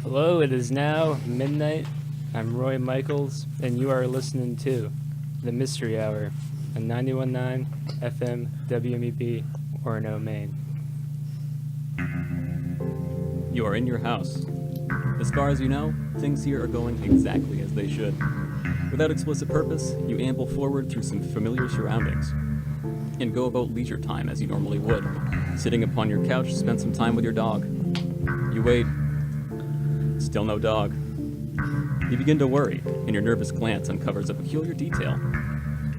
Hello, it is now midnight. I'm Roy Michaels, and you are listening to The Mystery Hour on 91.9 FM WMEB, Orono, Maine. You are in your house. As far as you know, things here are going exactly as they should. Without explicit purpose, you amble forward through some familiar surroundings and go about leisure time as you normally would. Sitting upon your couch, spend some time with your dog. You wait. Still no dog. You begin to worry, and your nervous glance uncovers a peculiar detail.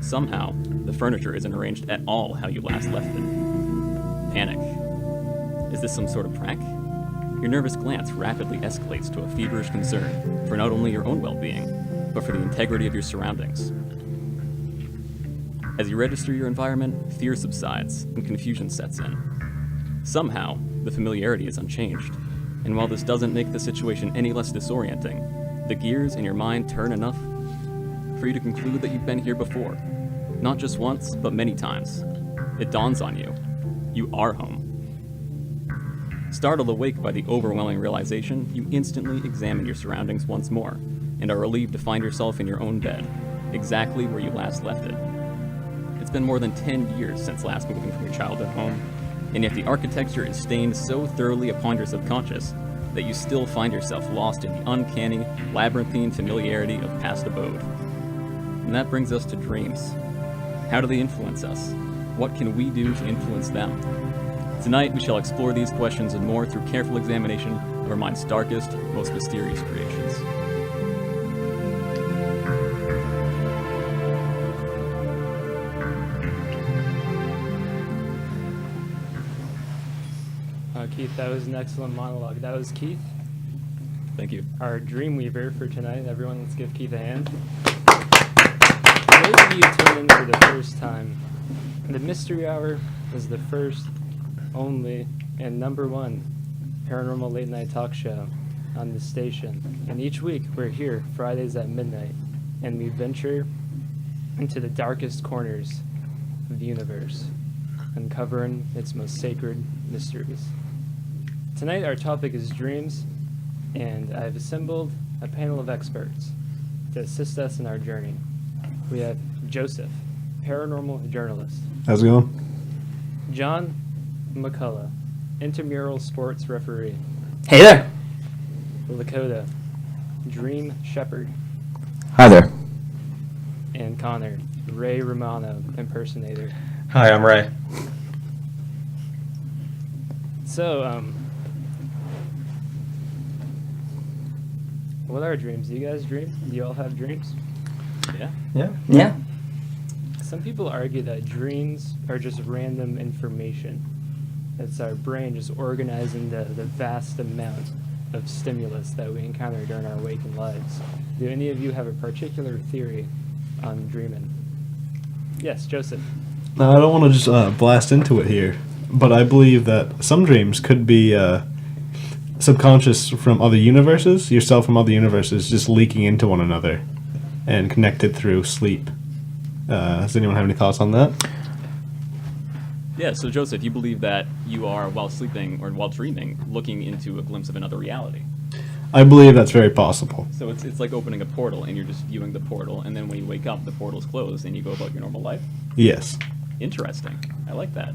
Somehow, the furniture isn't arranged at all how you last left it. Panic. Is this some sort of prank? Your nervous glance rapidly escalates to a feverish concern for not only your own well-being, but for the integrity of your surroundings. As you register your environment, fear subsides and confusion sets in. Somehow, the familiarity is unchanged, and while this doesn't make the situation any less disorienting, the gears in your mind turn enough for you to conclude that you've been here before. Not just once, but many times. It dawns on you. You are home. Startled awake by the overwhelming realization, you instantly examine your surroundings once more, and are relieved to find yourself in your own bed, exactly where you last left it. It's been more than 10 years since last moving from your childhood home, and yet the architecture is stained so thoroughly upon your subconscious that you still find yourself lost in the uncanny, labyrinthine familiarity of past abode. And that brings us to dreams. How do they influence us? What can we do to influence them? Tonight, we shall explore these questions and more through careful examination of our mind's darkest, most mysterious creations. Keith, that was an excellent monologue. That was Keith, Thank you. our Dreamweaver for tonight. Everyone, let's give Keith a hand. For those of you tuning in for the first time, The Mystery Hour is the first, only, and number one paranormal late night talk show on the station. And each week we're here Fridays at midnight, and we venture into the darkest corners of the universe, uncovering its most sacred mysteries. Tonight our topic is dreams, and I've assembled a panel of experts to assist us in our journey. We have Joseph, paranormal journalist. How's it going? John McCullough, intramural sports referee. Hey there. Lakota, dream shepherd. Hi there. And Connor, Ray Romano impersonator. Hi, I'm Ray. So, what are dreams? Do you guys dream? Do you all have dreams? Yeah? Yeah. Some people argue that dreams are just random information. It's our brain just organizing the vast amount of stimulus that we encounter during our waking lives. Do any of you have a particular theory on dreaming? Yes, Joseph. Now, I don't want to just blast into it here, but I believe that some dreams could be subconscious from other universes, yourself from other universes just leaking into one another and connected through sleep. Does anyone have any thoughts on that? Yeah, so Joseph, you believe that you are, while sleeping or while dreaming, looking into a glimpse of another reality. I believe that's very possible. So it's like opening a portal, and you're just viewing the portal, and then when you wake up, the portal's closed, and you go about your normal life? Yes. Interesting. I like that.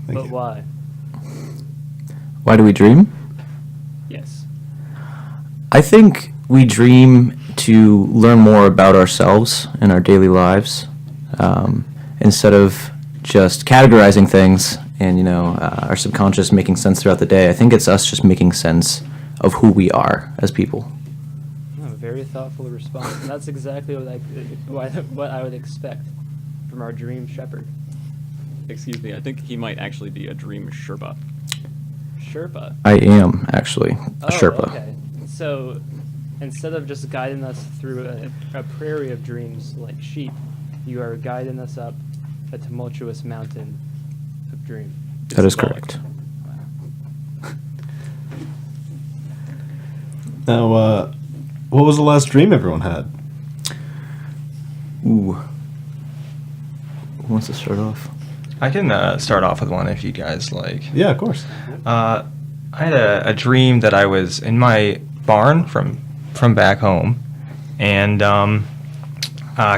Thank But you. why? Why do we dream? Yes. I think we dream to learn more about ourselves and our daily lives, instead of just categorizing things and our subconscious making sense throughout the day. I think it's us just making sense of who we are as people. Oh, very thoughtful response. And that's exactly what I would expect from our dream shepherd. Excuse me, I think he might actually be a dream Sherpa. Sherpa. I am actually a Sherpa. Okay. So instead of just guiding us through a prairie of dreams like sheep, you are guiding us up a tumultuous mountain of dream. That is Symbolic. correct. Now, what was the last dream everyone had? Ooh. Who wants to start off? I can start off with one if you guys like. Yeah, of course. I had a dream that I was in my barn from back home, and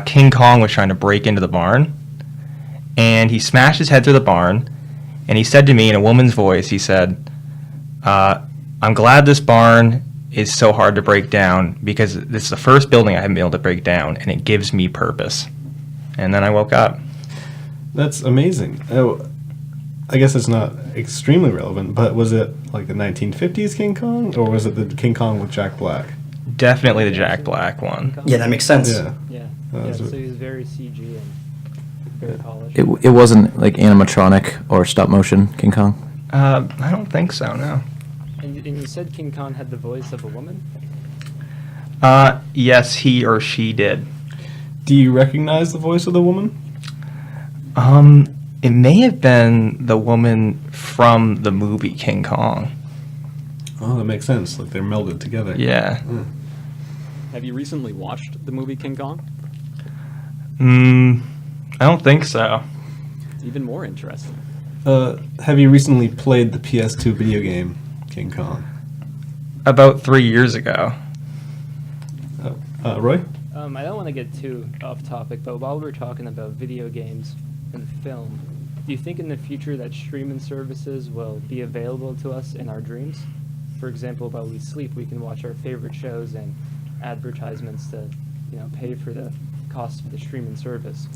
King Kong was trying to break into the barn, and he smashed his head through the barn, and he said to me in a woman's voice, he said, "I'm glad this barn is so hard to break down because this is the first building I haven't been able to break down, and it gives me purpose." And then I woke up. That's amazing. Oh, I guess it's not extremely relevant, but was it like the 1950s King Kong, or was it the King Kong with Jack Black? Definitely the Jack Black one. Yeah, that makes sense. Yeah. Yeah. Oh, Yeah. that's So what- he was very CG and very polished. It wasn't like animatronic or stop motion King Kong. I don't think so, no. And you said King Kong had the voice of a woman? Yes, he or she did. Do you recognize the voice of the woman? It may have been the woman from the movie King Kong. Oh, that makes sense. Like they're melded together. Yeah. Have you recently watched the movie King Kong? I don't think so. It's even more interesting. Have you recently played the PS2 video game King Kong? About 3 years ago. Roy? I don't want to get too off topic, but while we're talking about video games and film, do you think in the future that streaming services will be available to us in our dreams? For example, while we sleep, we can watch our favorite shows and advertisements to, pay for the cost of the streaming service.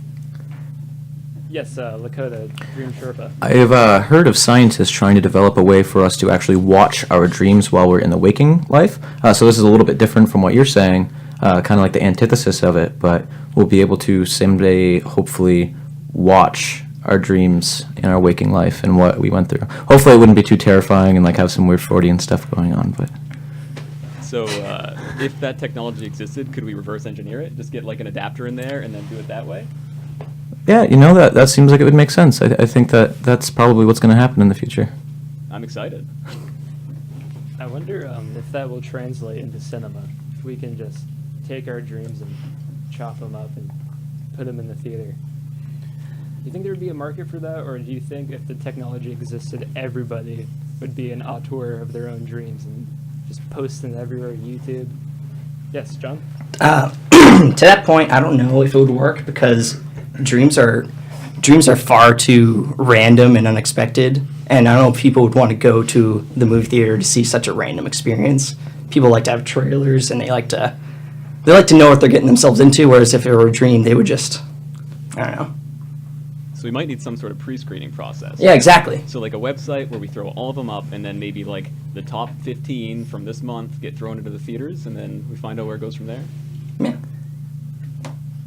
Yes, Lakota, Dream Sherpa. I've heard of scientists trying to develop a way for us to actually watch our dreams while we're in the waking life. So this is a little bit different from what you're saying, kind of like the antithesis of it, but we'll be able to someday hopefully watch our dreams in our waking life and what we went through. Hopefully it wouldn't be too terrifying and like have some weird Freudian stuff going on, but... So, if that technology existed, could we reverse engineer it? Just get like an adapter in there and then do it that way? Yeah, that seems like it would make sense. I think that's probably what's going to happen in the future. I'm excited. I wonder if that will translate into cinema. If we can just take our dreams and chop them up and put them in the theater. Do you think there would be a market for that, or do you think if the technology existed, everybody would be an auteur of their own dreams and just posting everywhere, YouTube? Yes, John? To that point, I don't know if it would work because dreams are far too random and unexpected, and I don't know if people would want to go to the movie theater to see such a random experience. People like to have trailers, and they like to know what they're getting themselves into. Whereas if it were a dream, they would just, I don't know. So we might need some sort of pre-screening process. Yeah, exactly. So like a website where we throw all of them up, and then maybe like the top 15 from this month get thrown into the theaters, and then we find out where it goes from there. Yeah.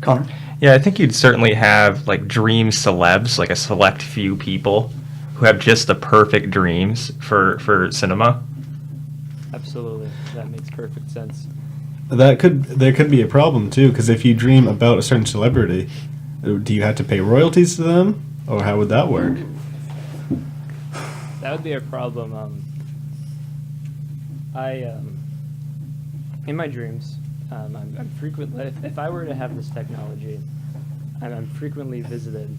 Connor? Yeah, I think you'd certainly have like dream celebs, like a select few people who have just the perfect dreams for cinema. Absolutely. That makes perfect sense. There could be a problem too, because if you dream about a certain celebrity, do you have to pay royalties to them, or how would that work? That would be a problem. In my dreams, I'm frequently, if I were to have this technology, I'm frequently visited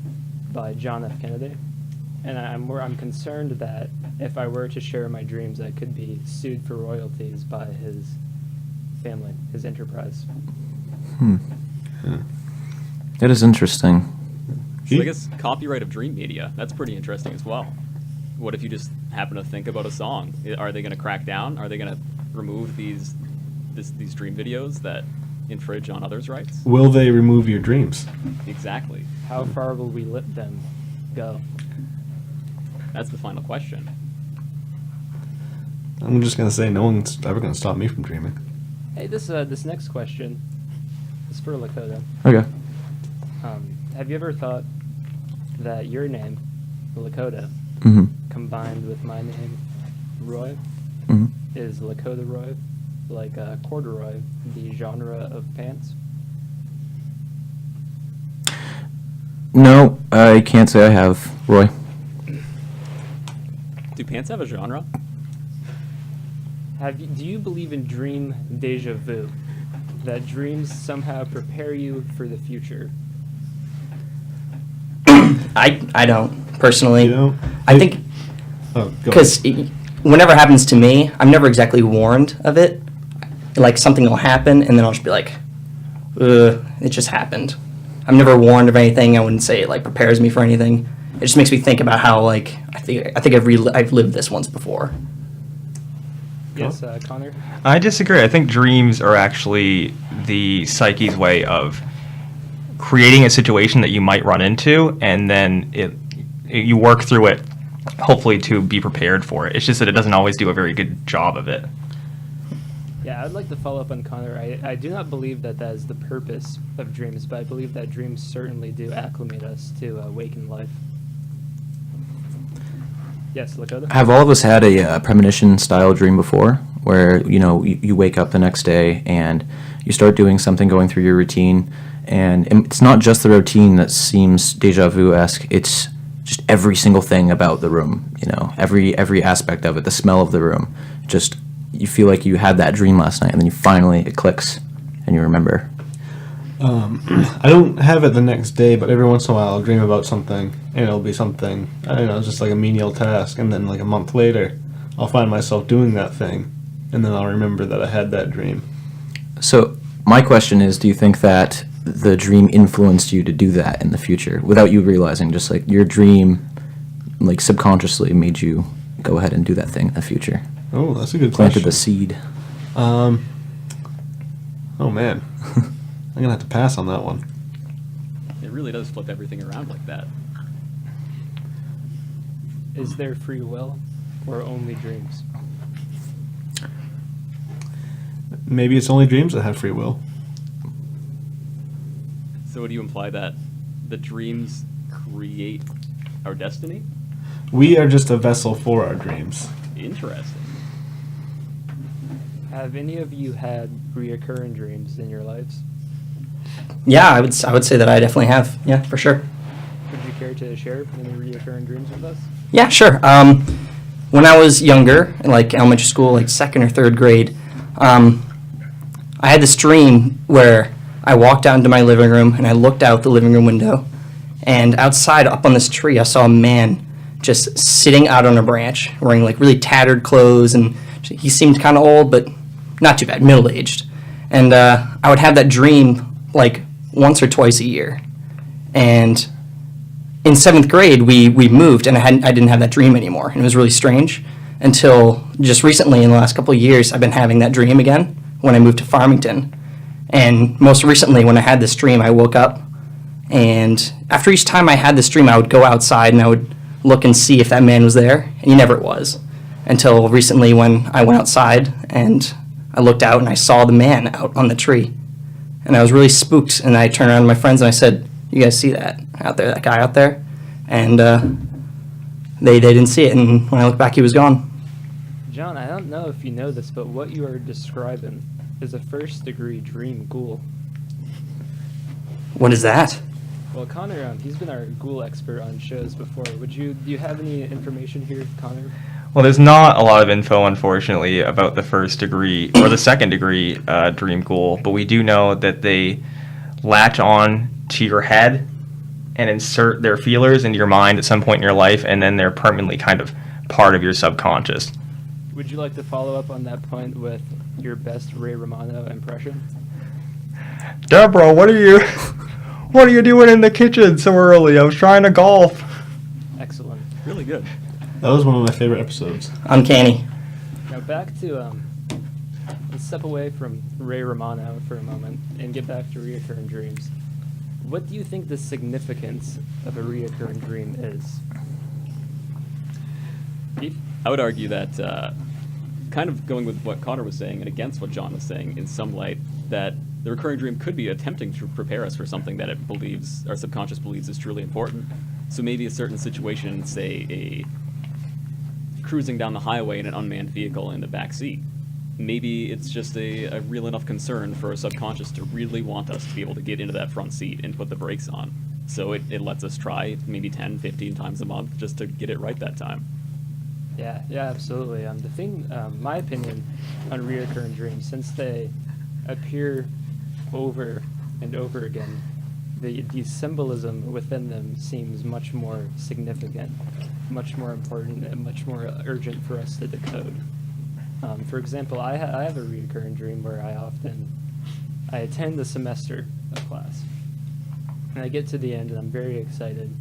by John F. Kennedy, and I'm concerned that if I were to share my dreams, I could be sued for royalties by his family, his enterprise. It is interesting. So I guess copyright of dream media, that's pretty interesting as well. What if you just happen to think about a song? Are they going to crack down? Are they going to remove these dream videos that infringe on others' rights? Will they remove your dreams? Exactly. How far will we let them go? That's the final question. I'm just gonna say no one's ever gonna stop me from dreaming. Hey, this next question is for Lakota. Okay. Have you ever thought that your name, Lakota, Mm-hmm. combined with my name, Roy, Mm-hmm. is Lakota Roy, like corduroy, the genre of pants? No, I can't say I have, Roy. Do pants have a genre? Do you believe in dream deja vu? That dreams somehow prepare you for the future? I don't, personally. You know? I think Oh, go because whenever it happens to me, I'm never exactly warned of it. like something will happen, and then I'll just be like, ugh, it just happened. I'm never warned of anything. I wouldn't say it like prepares me for anything. It just makes me think about how like I think I've lived this once before. Yes, Connor? I disagree. I think dreams are actually the psyche's way of creating a situation that you might run into, and then you work through it, hopefully to be prepared for it. It's just that it doesn't always do a very good job of it. Yeah, I'd like to follow up on Connor. I do not believe that that is the purpose of dreams, but I believe that dreams certainly do acclimate us to waking life. Yes, Lakota? Have all of us had a premonition-style dream before, where you wake up the next day and you start doing something, going through your routine, and it's not just the routine that seems deja vu-esque. It's just every single thing about the room. Every aspect of it, the smell of the room. Just you feel like you had that dream last night, and then it clicks, and you remember. I don't have it the next day, but every once in a while I'll dream about something, and it'll be something, I don't know, just like a menial task, and then like a month later, I'll find myself doing that thing, and then I'll remember that I had that dream. So my question is, do you think that the dream influenced you to do that in the future, without you realizing, just like your dream, like subconsciously made you go ahead and do that thing in the future? Oh, that's a good Planted question. the seed. Oh man, I'm gonna have to pass on that one. It really does flip everything around like that. Is there free will or only dreams? Maybe it's only dreams that have free will. So would you imply that the dreams create our destiny? We are just a vessel for our dreams. Interesting. Have any of you had reoccurring dreams in your lives? Yeah, I would say that I definitely have. Yeah, for sure. Would you care to share any reoccurring dreams with us? Yeah, sure. When I was younger, in like elementary school, like second or third grade, I had this dream where I walked out into my living room and I looked out the living room window, and outside, up on this tree, I saw a man just sitting out on a branch, wearing like really tattered clothes, and he seemed kind of old, but not too bad, middle-aged. And I would have that dream like once or twice a year. And in 7th grade, we moved, and I didn't have that dream anymore. And it was really strange until just recently, in the last couple of years, I've been having that dream again when I moved to Farmington. And most recently, when I had this dream, I woke up, and after each time I had this dream, I would go outside and I would look and see if that man was there, and he never was. Until recently, when I went outside and I looked out and I saw the man out on the tree. And I was really spooked, and I turned around to my friends and I said, "You guys see that out there, that guy out there?" And they didn't see it, and when I looked back, he was gone. John, I don't know if you know this, but what you are describing is a first-degree dream ghoul. What is that? Well, Connor, he's been our ghoul expert on shows before. Do you have any information here, Connor? Well, there's not a lot of info, unfortunately, about the first degree or the second degree dream ghoul, but we do know that they latch on to your head and insert their feelers into your mind at some point in your life, and then they're permanently kind of part of your subconscious. Would you like to follow up on that point with your best Ray Romano impression? Deborah, what are you doing in the kitchen so early? I was trying to golf. Excellent. Really good. That was one of my favorite episodes. Uncanny. Now back to, let's step away from Ray Romano for a moment and get back to reoccurring dreams. What do you think the significance of a reoccurring dream is? Keith? I would argue that, kind of going with what Connor was saying and against what John was saying in some light, that the recurring dream could be attempting to prepare us for something that it believes, our subconscious believes is truly important. So maybe a certain situation, say a cruising down the highway in an unmanned vehicle in the back seat. Maybe it's just a real enough concern for our subconscious to really want us to be able to get into that front seat and put the brakes on. So it lets us try maybe 10, 15 times a month just to get it right that time. Yeah, absolutely. The thing, my opinion on reoccurring dreams, since they appear over and over again, the symbolism within them seems much more significant, much more important, and much more urgent for us to decode. For example, I have a recurring dream where I attend a semester of class, and I get to the end and I'm very excited,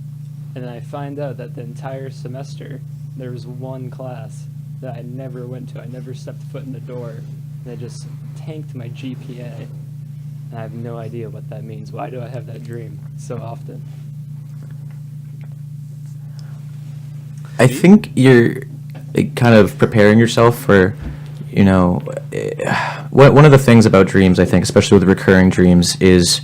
and then I find out that the entire semester there was one class that I never went to. I never stepped foot in the door, and it just tanked my GPA, and I have no idea what that means. Why do I have that dream so often? I think you're kind of preparing yourself for, you know, one of the things about dreams, I think, especially with recurring dreams, is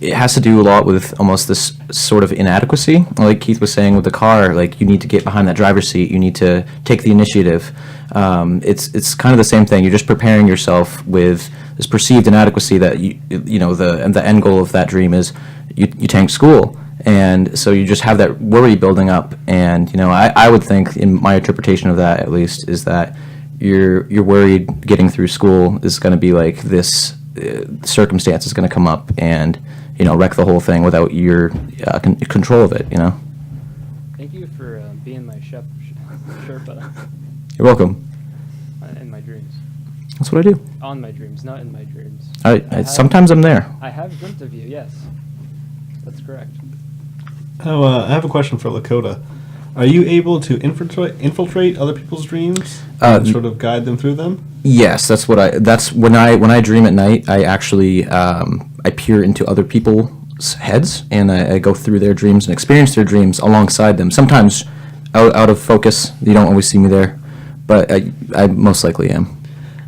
it has to do a lot with almost this sort of inadequacy. Like Keith was saying with the car, like you need to get behind that driver's seat, you need to take the initiative. It's kind of the same thing. You're just preparing yourself with this perceived inadequacy that you know the end goal of that dream is you tank school. And so you just have that worry building up, and you know, I would think, in my interpretation of that at least, is that you're worried getting through school is going to be like this circumstance is going to come up and, you know, wreck the whole thing without your control of it. You know. Thank you for being my Sherpa You're welcome. in my dreams. That's what I do. On my dreams, not in my dreams. Sometimes I'm there. I have dreamt of you, yes. That's correct. Oh, I have a question for Lakota. Are you able to infiltrate other people's dreams and sort of guide them through them? Yes, that's when I dream at night. I actually I peer into other people's heads, and I go through their dreams and experience their dreams alongside them. Sometimes out of focus, you don't always see me there, but I most likely am.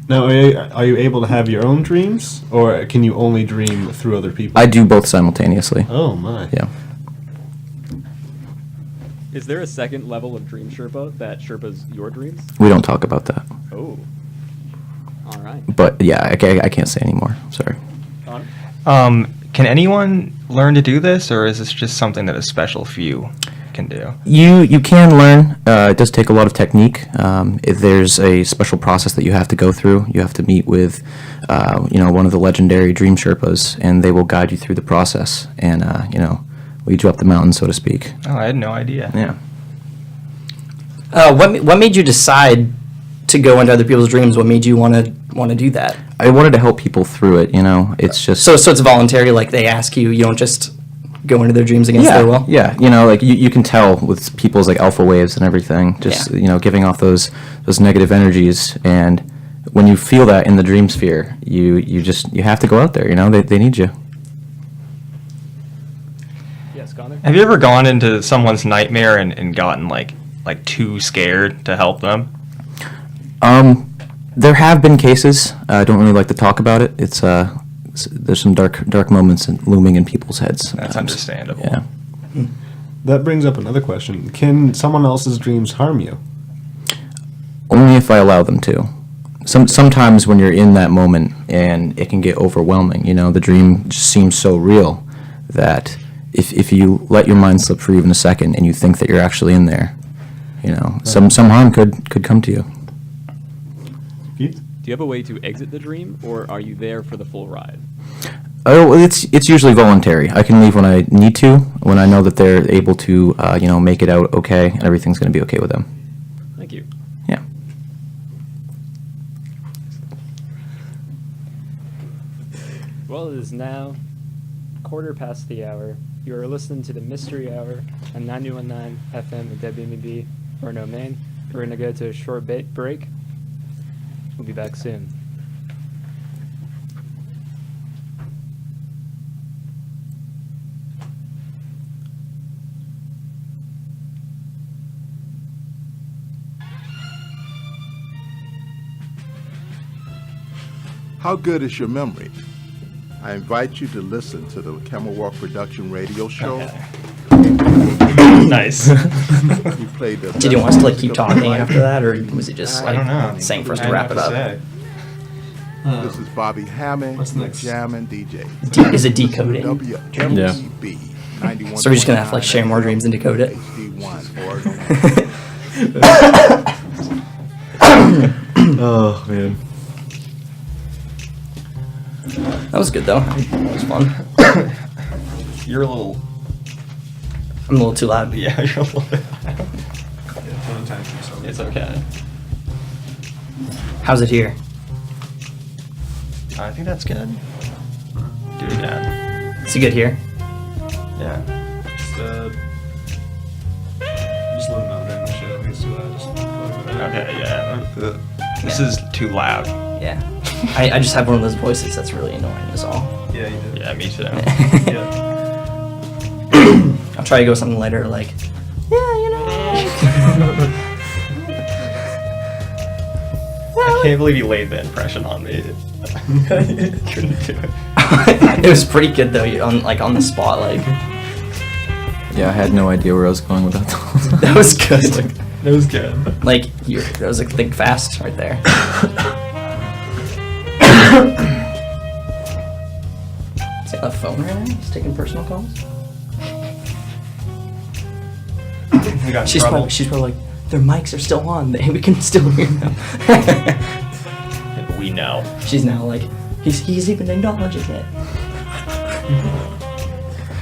Now, are you able to have your own dreams, or can you only dream through other people? I do both simultaneously. Oh my! Yeah. Is there a second level of Dream Sherpa that Sherpas your dreams? We don't talk about that. Oh. All right. But yeah, I can't say anymore. Sorry. Connor? Can anyone learn to do this, or is this just something that a special few can do? You can learn. It does take a lot of technique. If there's a special process that you have to go through. You have to meet with, one of the legendary Dream Sherpas, and they will guide you through the process and, lead you up the mountain, so to speak. Oh, I had no idea. Yeah. What made you decide to go into other people's dreams? What made you want to do that? I wanted to help people through it. It's just So it's voluntary. Like they ask you, you don't just go into their dreams against their will. Yeah, like you can tell with people's like alpha waves and everything, just giving off those negative energies, and when you feel that in the dream sphere, you have to go out there. They need you. Yes, Connor? Have you ever gone into someone's nightmare and gotten like too scared to help them? There have been cases. I don't really like to talk about it. There's some dark moments looming in people's heads. That's understandable. Yeah. That brings up another question. Can someone else's dreams harm you? Only if I allow them to. Sometimes when you're in that moment and it can get overwhelming, the dream just seems so real that if you let your mind slip for even a second and you think that you're actually in there, some harm could come to you. Keith? Do you have a way to exit the dream, or are you there for the full ride? Oh, it's usually voluntary. I can leave when I need to, when I know that they're able to, make it out okay, and everything's going to be okay with them. Thank you. Yeah. Well, it is now 1:15 the hour. You are listening to the Mystery Hour on 91.9 FM at WMB, Orono, Maine. We're going to go to a short break. We'll be back soon. How good is your memory? I invite you to listen to the Camel Walk Production Radio Show. Nice. You played the Did you want us to keep talking after that, or was it just I don't know. saying for us to wrap it up? This is Bobby Hammond, what's next? Jammin' DJ. Is it decoding? WMCB 91. So we're just gonna have to like share more dreams and decode it. HD1 Oh man. That was good though. That was fun. You're a little. I'm a little too loud. Yeah, you're a little bit. It's okay. How's it here? I think that's good. Do it again. Is it good here? Yeah. Just let him know during the show. He's too loud. Just Okay, yeah. This is too loud. Yeah. I just have one of those voices that's really annoying is all. Yeah, you did. Yeah, me too. Yeah. I'll try to go something lighter like, yeah, you know. I can't believe you laid the impression on me. Couldn't do it. It was pretty good though, on the spot, like. Yeah, I had no idea where I was going with that. That was good. It was good. Like, that was like think fast right there. Is he on the phone right now? He's taking personal calls? We got in She's trouble. probably like, their mics are still on. We can still hear them. We know. She's now like, he's even acknowledging it.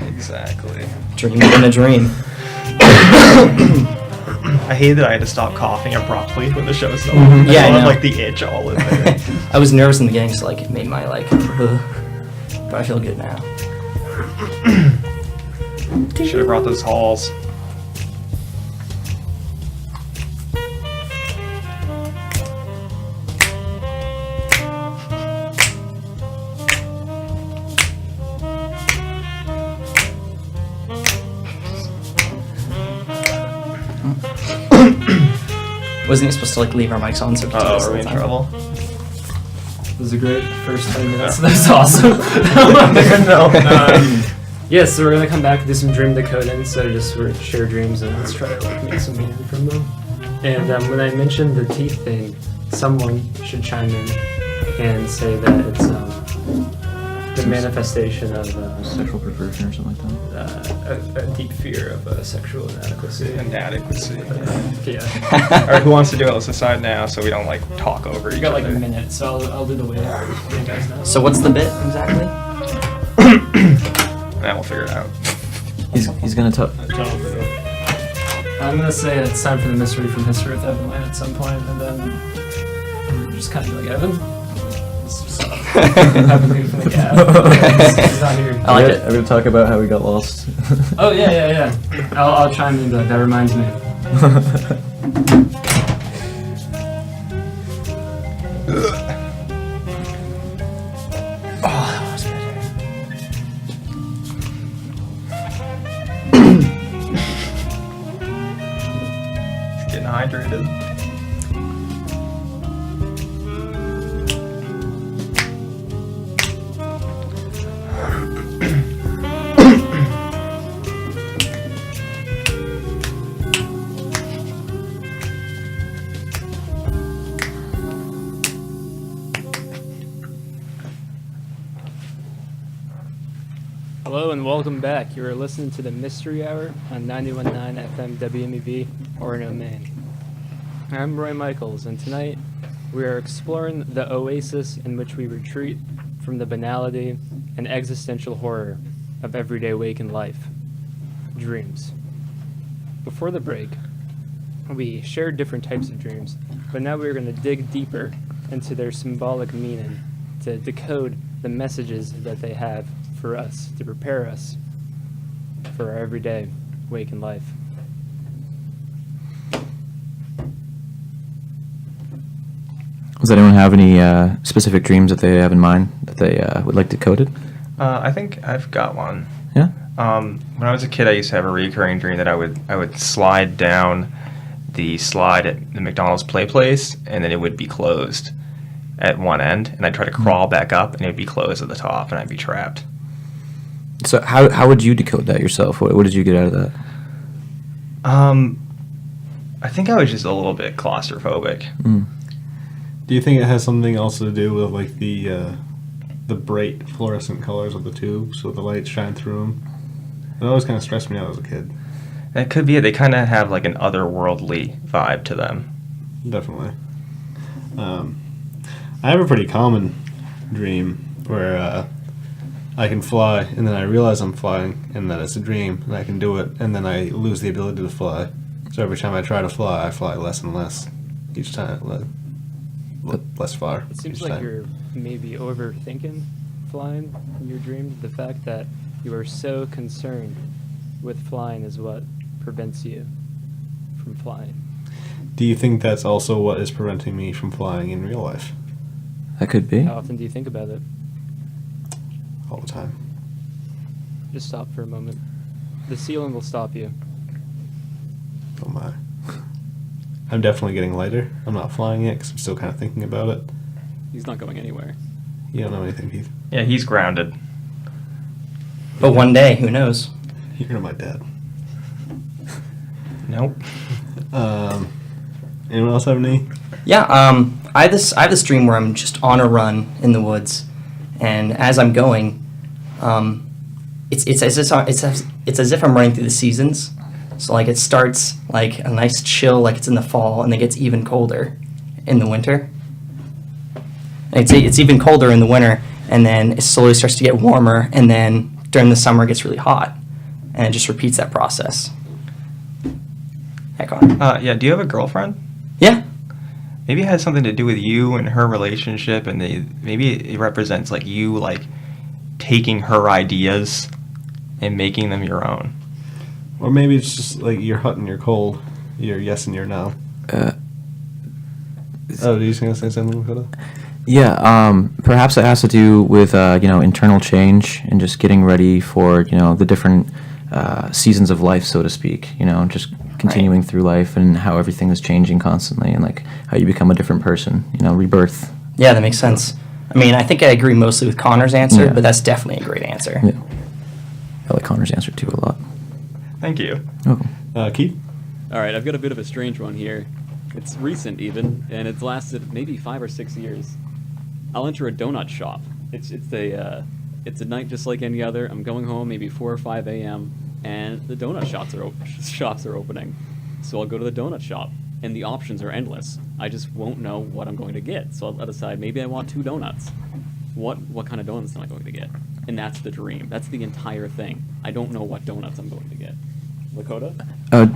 Exactly. Dream within a dream. I hate that I had to stop coughing abruptly when the show started. Mhm. Yeah, I I had know. like the itch all in there. I was nervous in the beginning, so like it made my like, but I feel good now. Should have brought those halls. Wasn't he supposed to like leave our mics on so we could do this Are all we the in time? trouble? It was a great first 10 minutes. That was awesome. Yes, so we're gonna come back and do some dream decoding. So just we're share dreams and let's try to like make some meaning from them. And when I mentioned the teeth thing, someone should chime in and say that it's the manifestation of Sexual perversion or something like that. a deep fear of sexual inadequacy. Inadequacy. Yeah. Alright, who wants to do it? Let's decide now so we don't like talk over We each got like a other. minute, so I'll do the way you guys know. So what's the bit exactly? Now we'll figure it out. He's gonna talk. I'm gonna say it's time for the mystery from History with Evan Lane at some point, and then we're just kind of be like, Evan? It's just Evan Lane from the cab. He's not here. I like it. I'm gonna talk about how we got lost. Oh, yeah. I'll chime in, but that reminds me. Oh, that was good. Getting hydrated. Hello and welcome back. You are listening to the Mystery Hour on 91.9 FM WMEV, Orono, Maine. I'm Roy Michaels, and tonight we are exploring the oasis in which we retreat from the banality and existential horror of everyday waking life, dreams. Before the break, we shared different types of dreams, but now we're going to dig deeper into their symbolic meaning to decode the messages that they have for us, to prepare us for our everyday waking life. Does anyone have any specific dreams that they have in mind that they would like decoded? I think I've got one. Yeah. When I was a kid, I used to have a recurring dream that I would slide down the slide at the McDonald's play place, and then it would be closed at one end, and I'd try to crawl back up, and it would be closed at the top, and I'd be trapped. So how would you decode that yourself? What did you get out of that? I think I was just a little bit claustrophobic. Do you think it has something else to do with like the bright fluorescent colors of the tube, so the lights shine through them? It always kind of stressed me out as a kid. That could be it. They kind of have like an otherworldly vibe to them. Definitely. I have a pretty common dream where I can fly, and then I realize I'm flying, and that it's a dream, and I can do it, and then I lose the ability to fly. So every time I try to fly, I fly less and less each time. less far. It seems each like time. you're maybe overthinking flying in your dreams. The fact that you are so concerned with flying is what prevents you from flying. Do you think that's also what is preventing me from flying in real life That could be. How often do you think about it? all the time? Just stop for a moment. The ceiling will stop you. Oh my. I'm definitely getting lighter. I'm not flying yet because I'm still kind of thinking about it. He's not going anywhere. You don't know anything, Keith. Yeah, he's grounded. But one day, who knows? You're my dad. Nope. Anyone else have any? Yeah, I have this dream where I'm just on a run in the woods, and as I'm going, it's as if I'm running through the seasons. So like it starts like a nice chill, like it's in the fall, and then gets even colder in the winter. And it's even colder in the winter, and then it slowly starts to get warmer, and then during the summer it gets really hot, and it just repeats that process. Heck on. Yeah, do you have a girlfriend? Yeah. Maybe it has something to do with you and her relationship, and maybe it represents like you like taking her ideas and making them your own. Or maybe it's just like you're hot and you're cold. You're yes and you're no. Oh, are you just going to say something, Dakota? Yeah, perhaps it has to do with internal change and just getting ready for the different seasons of life, so to speak. Just continuing through life and how everything is changing constantly, and like how you become a different person. Rebirth. Yeah, that makes sense. I mean, I think I agree mostly with Connor's answer, Yeah. but that's definitely a great answer. Yeah, I like Connor's answer too a lot. Thank you. Oh, Keith? All right, I've got a bit of a strange one here. It's recent even, and it's lasted maybe 5 or 6 years. I'll enter a donut shop. It's a night just like any other. I'm going home maybe 4 or 5 a.m. and the donut shops are opening. So I'll go to the donut shop, and the options are endless. I just won't know what I'm going to get. So I'll decide maybe I want 2 donuts. What kind of donuts am I going to get? And that's the dream. That's the entire thing. I don't know what donuts I'm going to get. Lakota?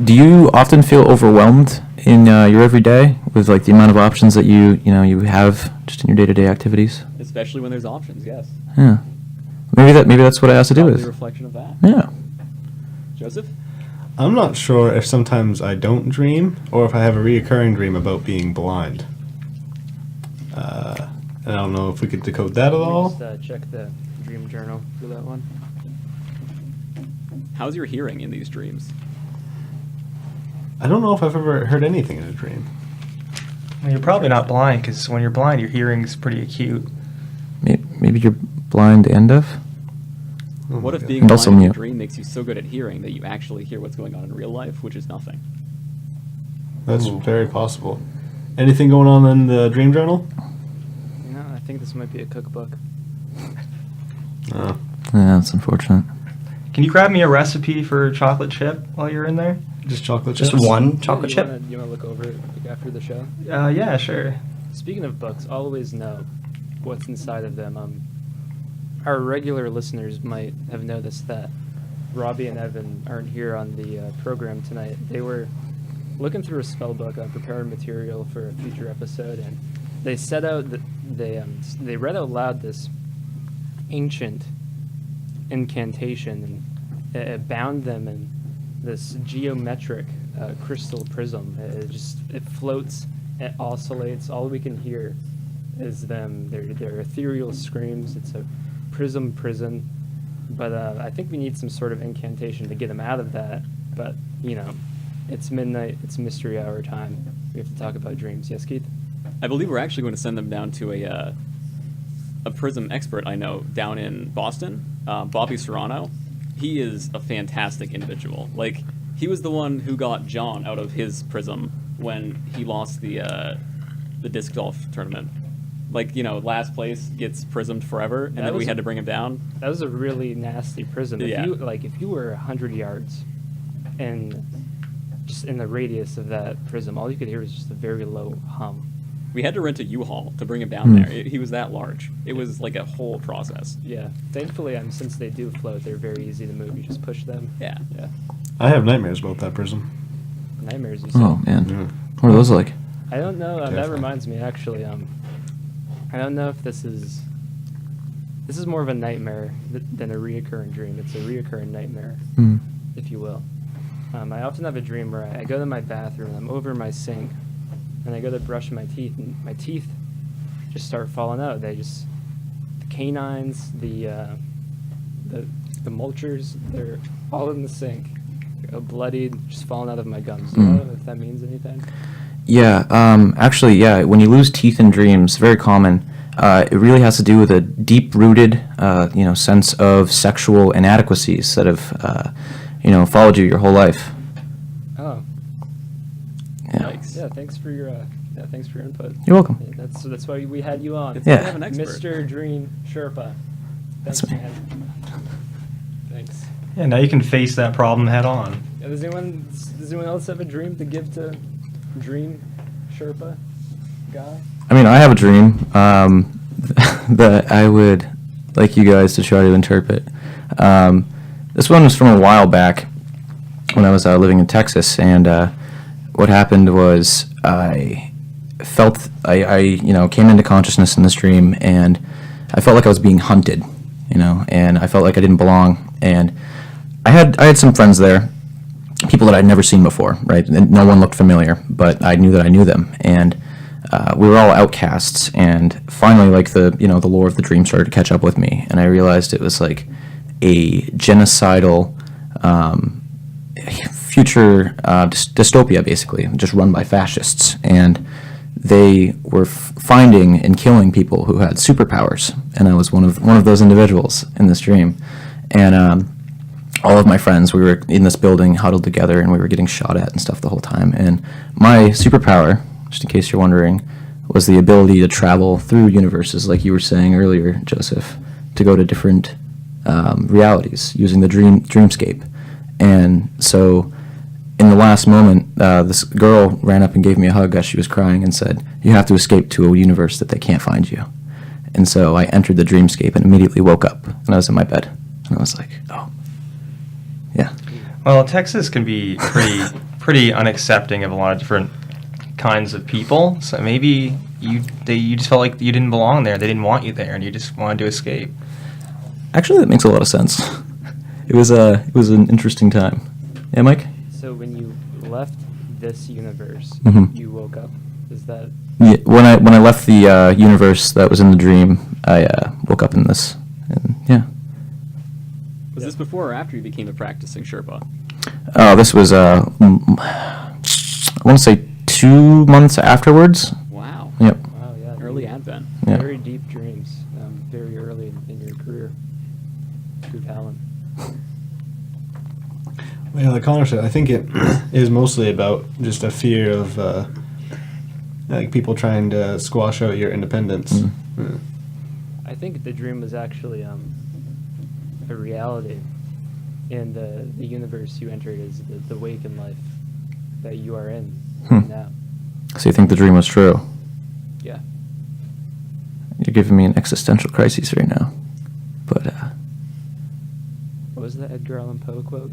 do you often feel overwhelmed in your everyday with like the amount of options that you have just in your day-to-day activities? Especially when there's options, yes. Yeah, maybe that's what it has to do Probably a with. reflection of that. Yeah. Joseph? I'm not sure if sometimes I don't dream or if I have a reoccurring dream about being blind. I don't know if we could decode that at Let me all. just check the dream journal for that one. How's your hearing in these dreams? I don't know if I've ever heard anything in a dream. Well, you're probably not blind, because when you're blind, your hearing's pretty acute. Maybe you're blind and deaf. Oh What my if God. being And blind also in a mute. dream makes you so good at hearing that you actually hear what's going on in real life, which is nothing? That's very possible. Anything going on in the dream journal? I think this might be a cookbook. No. Yeah, that's unfortunate. Can you grab me a recipe for chocolate chip while you're in there? Just chocolate Just chips? one chocolate chip? You want to look over it after the show? Yeah, sure. Speaking of books, always know what's inside of them. Our regular listeners might have noticed that Robbie and Evan aren't here on the program tonight. They were looking through a spell book on preparing material for a future episode, and they set out that they read out loud this ancient incantation, and it bound them in this geometric crystal prism. It floats, it oscillates. All we can hear is them, their ethereal screams. It's a prism prison, but I think we need some sort of incantation to get them out of that. But it's midnight. It's mystery hour time. We have to talk about dreams. Yes, Keith? I believe we're actually going to send them down to a prism expert I know down in Boston, Bobby Serrano. He is a fantastic individual. Like, he was the one who got John out of his prism when he lost the disc golf tournament. Like, last place gets prismed forever, and then we had to bring him down. That was a really nasty prism. Yeah. If you were 100 yards and just in the radius of that prism, all you could hear was just a very low hum. We had to rent a U-Haul to bring him down there. He was that large. It was like a whole process. Yeah. Thankfully, since they do float, they're very easy to move. You just push them. Yeah. Yeah. I have nightmares about that prism. Nightmares, you said. Oh man, Yeah. what are those like? I don't know. That Terrifying. reminds me, actually. I don't know if this is more of a nightmare than a reoccurring dream. It's a reoccurring nightmare, Mm. if you will. I often have a dream where I go to my bathroom, I'm over my sink, and I go to brush my teeth, and my teeth just start falling out. The canines, the molars, they're all in the sink, bloodied, just falling out of my gums. Do you know if that means anything? Yeah, actually, yeah, when you lose teeth in dreams, very common. It really has to do with a deep-rooted, sense of sexual inadequacies that have, followed you your whole life. Oh, Yeah. yeah. Thanks for your input. You're welcome. Yeah, that's why we had you on. It's Yeah. good to have an expert. Mr. Dream Sherpa. Thanks, That's me. man. Thanks. Yeah, now you can face that problem head on. Yeah, does anyone else have a dream to give to Dream Sherpa guy? I mean, I have a dream that I would like you guys to try to interpret. This one was from a while back when I was living in Texas, and what happened was I felt I came into consciousness in this dream, and I felt like I was being hunted, and I felt like I didn't belong, and I had some friends there, people that I'd never seen before, right? And no one looked familiar, but I knew that I knew them, and we were all outcasts. And finally, like the lore of the dream started to catch up with me, and I realized it was like a genocidal future dystopia, basically, just run by fascists, and they were finding and killing people who had superpowers, and I was one of those individuals in this dream, and all of my friends, we were in this building huddled together, and we were getting shot at and stuff the whole time. And my superpower, just in case you're wondering, was the ability to travel through universes, like you were saying earlier, Joseph, to go to different realities using the dreamscape. And so, in the last moment, this girl ran up and gave me a hug as she was crying and said, "You have to escape to a universe that they can't find you." And so I entered the dreamscape and immediately woke up, and I was in my bed, and I was like, "Oh, yeah." Well, Texas can be pretty unaccepting of a lot of different kinds of people. So maybe you just felt like you didn't belong there. They didn't want you there, and you just wanted to escape. Actually, that makes a lot of sense. It was an interesting time. Yeah, Mike? So when you left this universe, Mhm. you woke up. Is that? Yeah, when I left the universe that was in the dream, I woke up in this, and yeah. Was this before or after you became a practicing Sherpa? Oh, this was I want to say 2 months afterwards. Wow. Yep. Wow, yeah. Early Advent. Yeah. Very deep dreams. Very early in your career. Good talent. Well, yeah, like Connor said, I think it is mostly about just a fear of like people trying to squash out your independence. Mm. Yeah. I think the dream was actually a reality, and the universe you entered is the waking life that you are in now. So you think the dream was true? Yeah. You're giving me an existential crisis right now. But What was the Edgar Allan Poe quote?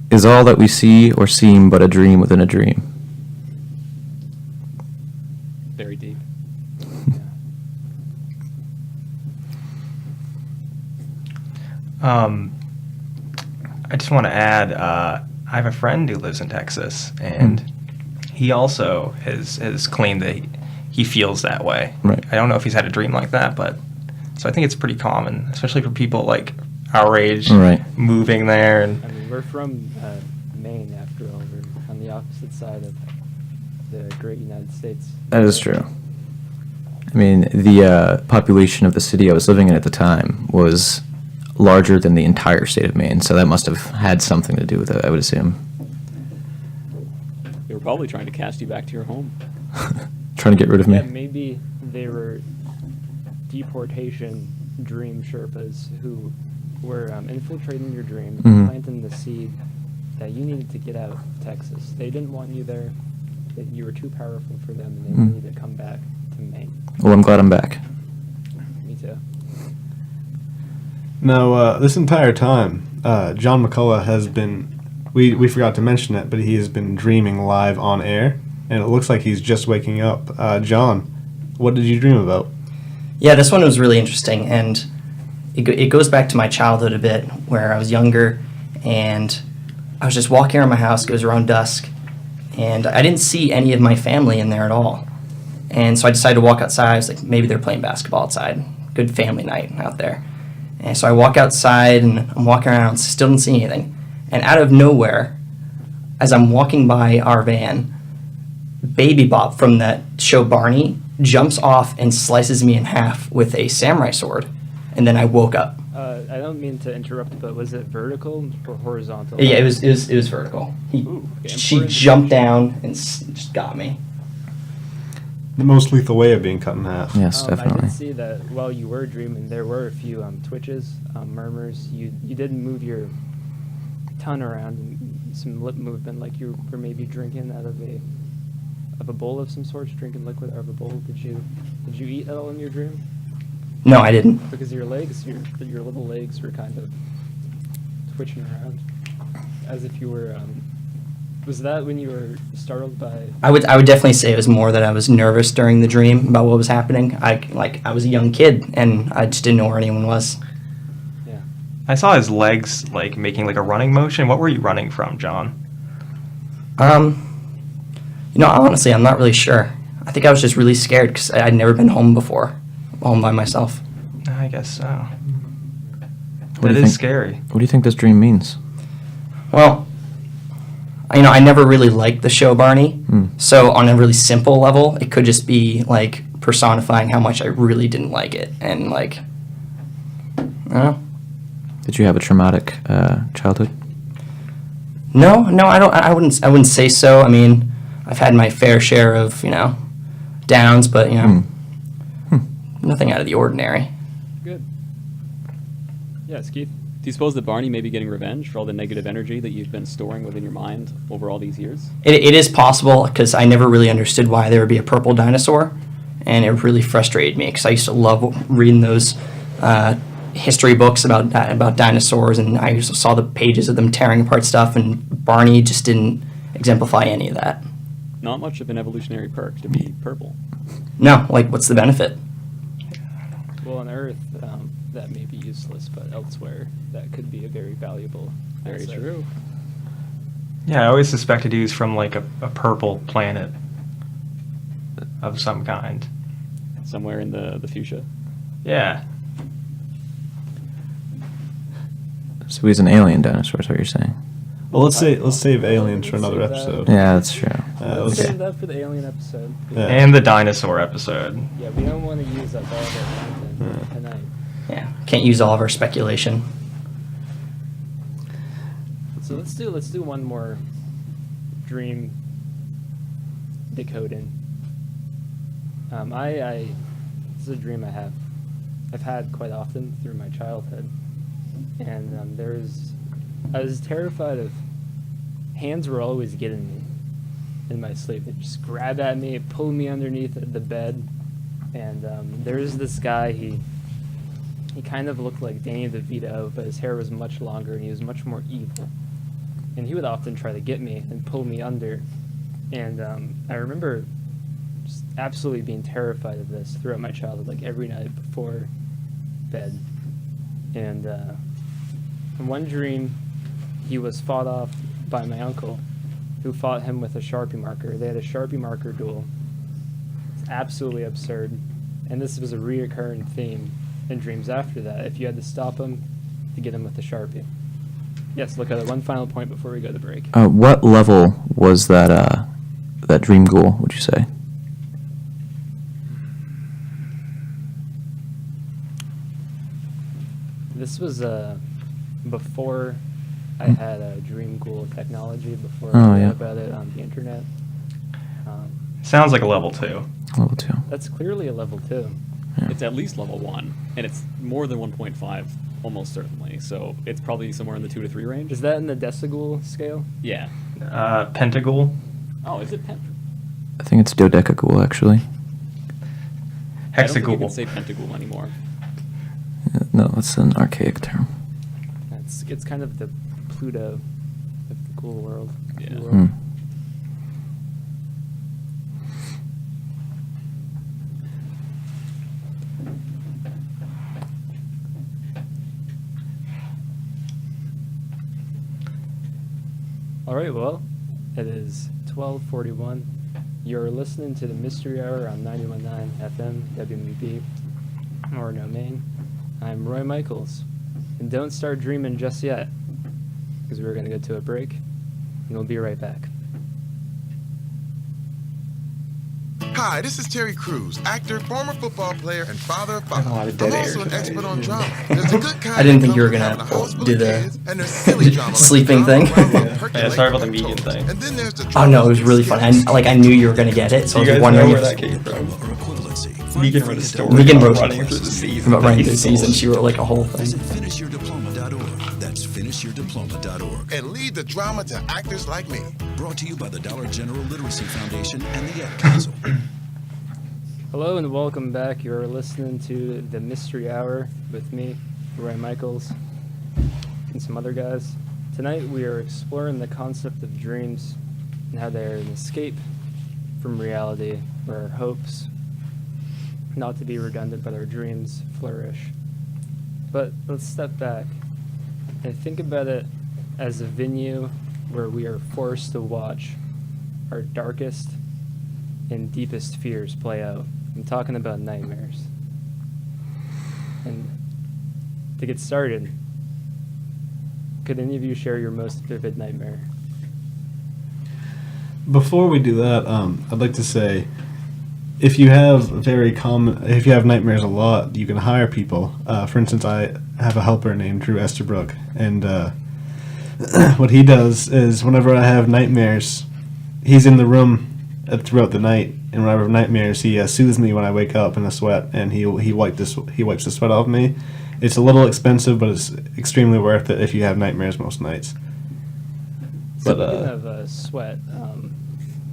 is all that we see or seem but a dream within a dream? Very deep. I just want to add, I have a friend who lives in Texas, and he also has claimed that he feels that way. Right. I don't know if he's had a dream like that, but so I think it's pretty common, especially for people like our age, Right. moving there. And I mean, we're from Maine, after all. We're on the opposite side of the great United States. That is true. I mean, the population of the city I was living in at the time was larger than the entire state of Maine, so that must have had something to do with it, I would assume. They were probably trying to cast you back to your home. Trying to get rid of Yeah, me. maybe they were deportation dream Sherpas who were infiltrating your dream, Mhm. planting the seed that you needed to get out of Texas. They didn't want you there. That you were too powerful for them, and they Mm. needed to come back to Maine. Well, I'm glad I'm back. Me too. Now, this entire time, John McCullough has been, we forgot to mention it, but he has been dreaming live on air, and it looks like he's just waking up. John, what did you dream about? Yeah, this one was really interesting, and it goes back to my childhood a bit, where I was younger, and I was just walking around my house. It was around dusk, and I didn't see any of my family in there at all. And so I decided to walk outside. I was like, maybe they're playing basketball outside. Good family night out there. And so I walk outside, and I'm walking around, still didn't see anything. And out of nowhere, as I'm walking by our van, Baby Bop from that show Barney jumps off and slices me in half with a samurai sword. And then I woke up. I don't mean to interrupt, but was it vertical or horizontal? Yeah, it was vertical. Ooh, okay, She important. jumped down and just got me. The most lethal way of being cut in half. Yes, I definitely. did see that while you were dreaming, there were a few twitches, murmurs. You didn't move your tongue around, and some lip movement, like you were maybe drinking out of a bowl of some sort, drinking liquid out of a bowl. Did you eat at all in your dream? No, I didn't. Because your legs, your little legs were kind of twitching around, as if you were. Was that when you were startled by? I would definitely say it was more that I was nervous during the dream about what was happening. I was a young kid and I just didn't know where anyone was. Yeah. I saw his legs like making like a running motion. What were you running from, John? Honestly, I'm not really sure. I think I was just really scared because I'd never been home before, home by myself. I guess so. What do That you is think? scary. What do you think this dream means? Well, I never really liked the show Barney, so on a really simple level, it could just be like personifying how much I really didn't like it, and like, I don't know. Did you have a traumatic childhood? No, I wouldn't say so. I mean, I've had my fair share of downs, but nothing out of the ordinary. Good. Yes, Keith. Do you suppose that Barney may be getting revenge for all the negative energy that you've been storing within your mind over all these years? It is possible because I never really understood why there would be a purple dinosaur, and it really frustrated me because I used to love reading those history books about dinosaurs, and I used to saw the pages of them tearing apart stuff, and Barney just didn't exemplify any of that. Not much of an evolutionary perk to be purple. No, like what's the benefit? Well, on Earth, that may be useless, but elsewhere, that could be a very valuable. Very asset. true. Yeah, I always suspected he was from like a purple planet of some kind. Somewhere in the fuchsia. Yeah. So he's an alien dinosaur, is what you're saying? Well, let's save aliens for another Let's save that. episode. Yeah, that's true. Let's Okay. save that for the alien episode. Yeah. And the dinosaur episode. Yeah, we don't want to use up all of our content tonight. Yeah, can't use all of our speculation. So let's do one more dream decoding. This is a dream I've had quite often through my childhood, and I was terrified of. Hands were always getting me in my sleep. They'd just grab at me, pull me underneath the bed, and there's this guy. He kind of looked like Danny DeVito, but his hair was much longer and he was much more evil. And he would often try to get me and pull me under. And I remember just absolutely being terrified of this throughout my childhood, like every night before bed. And in one dream, he was fought off by my uncle, who fought him with a Sharpie marker. They had a Sharpie marker duel. It's absolutely absurd. And this was a reoccurring theme in dreams after that. If you had to stop him, to get him with a Sharpie. Yes, look at it. One final point before we go to break. What level was that dream ghoul, would you say? This was before I had a dream ghoul technology, before Oh, I read yeah. about it on the internet. Sounds like a level 2. Level 2. That's clearly a level 2. Yeah. It's at least level 1, and it's more than 1.5, almost certainly. So it's probably somewhere in the 2 to 3 range. Is that in the decighoul scale? Yeah. Pentaghoul. Oh, is it I think it's dodecaghoul, actually. I don't think you Hexaghoul. can say pentaghoul anymore. No, it's an archaic term. It's kind of the Pluto of the ghoul world. Yeah. World. Hmm. All right, well, it is 12:41. You're listening to the Mystery Hour on 91.9 FM WMB, Orono, Maine. I'm Roy Michaels, and don't start dreaming just yet, because we're going to go to a break, and we'll be right back. Hi, this is Terry Crews, actor, former football player, and father of have a lot five. of dead I'm air also an tonight. expert on drama. There's a good kind I didn't that think you were comes with gonna having a house full do of the kids, and there's silly drama like sleeping drama thing. around Yeah, percolating sorry about the like median toast. thing. And then there's the Oh no, it was drama really with funny. kids. I knew you were gonna get it, so I You was guys wondering know where if that came from? Equivalency. Megan wrote a story Megan about wrote running through the season. about running through the Baseball. season. She wrote like a whole thing. Visit finishyourdiploma.org. That's finishyourdiploma.org. And leave the drama to actors like me. Brought to you by the Dollar General Literacy Foundation and the Ad Council. Hello and welcome back. You're listening to the Mystery Hour with me, Roy Michaels, and some other guys. Tonight we are exploring the concept of dreams and how they're an escape from reality, where our hopes, not to be redundant, but our dreams flourish. But let's step back and think about it as a venue where we are forced to watch our darkest and deepest fears play out. I'm talking about nightmares. And to get started, could any of you share your most vivid nightmare? Before we do that, I'd like to say, if you have nightmares a lot, you can hire people. For instance, I have a helper named Drew Esterbrook, and what he does is whenever I have nightmares, he's in the room throughout the night, and whenever I have nightmares, he soothes me when I wake up in a sweat, and he wipes the sweat off me. It's a little expensive, but it's extremely worth it if you have nightmares most nights. But Speaking of sweat,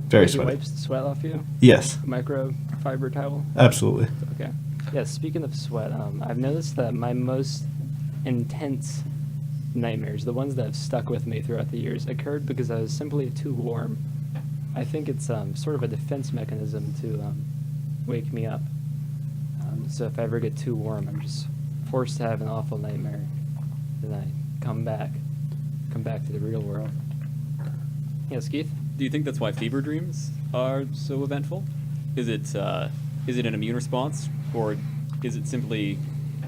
very he sweaty. wipes the sweat off you? Yes, Microfiber towel? absolutely. Okay. Yeah, speaking of sweat, I've noticed that my most intense nightmares, the ones that have stuck with me throughout the years, occurred because I was simply too warm. I think it's sort of a defense mechanism to wake me up. So if I ever get too warm, I'm just forced to have an awful nightmare. Then I come back to the real world. Yes, Keith? Do you think that's why fever dreams are so eventful? Is it an immune response, or is it simply